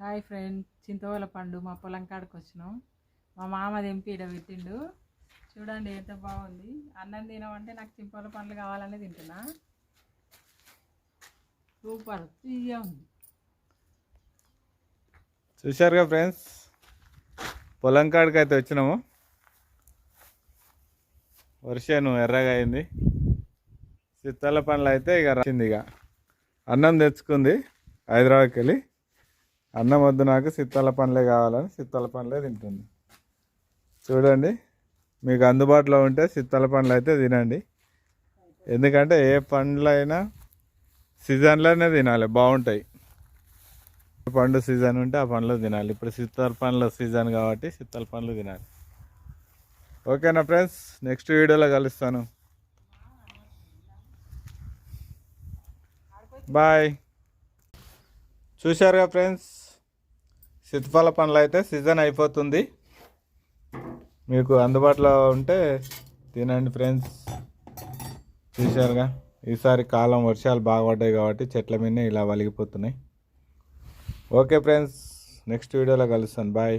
Hi friend, చింతవల పండు మా పొలం కాడికి వచ్చినాం. మా మామ తెంపి ఈడ పెట్టిండు. చూడండి ఎంత బాగుంది. అన్నం తినమంటే నాకు చింతవల పండ్లు కావాలని తింటున్నా. సూపర్ తీయగా ఉంది. చూశారుగా ఫ్రెండ్స్, పొలం కాడికి అయితే వచ్చినాము. వర్షం ఎర్రగా అయింది. చిత్తల పండ్లు అయితే ఇక రాసింది. ఇక అన్నం తెచ్చుకుంది హైదరాబాద్కి వెళ్ళి. అన్నం వద్దు, నాకు సిత్తాల పండ్లే కావాలని సిత్తాల పండ్లే తింటుంది. చూడండి, మీకు అందుబాటులో ఉంటే సిత్తాల పండ్లు అయితే తినండి. ఎందుకంటే ఏ పండ్లైనా సీజన్లోనే తినాలి, బాగుంటాయి. పండు సీజన్ ఉంటే ఆ పండ్లు తినాలి. ఇప్పుడు సిత్తాల పండ్ల సీజన్ కాబట్టి సిత్తాల పండ్లు తినాలి. ఓకేనా ఫ్రెండ్స్, నెక్స్ట్ వీడియోలో కలుస్తాను. బాయ్. చూశారుగా ఫ్రెండ్స్, సీతాఫల పండ్లు అయితే సీజన్ అయిపోతుంది. మీకు అందుబాటులో ఉంటే తినండి ఫ్రెండ్స్. చూశారుగా, ఈసారి కాలం వర్షాలు బాగా పడ్డాయి కాబట్టి చెట్ల మీద ఇలా వలిగిపోతున్నాయి. ఓకే ఫ్రెండ్స్, నెక్స్ట్ వీడియోలో కలుస్తాను. బాయ్.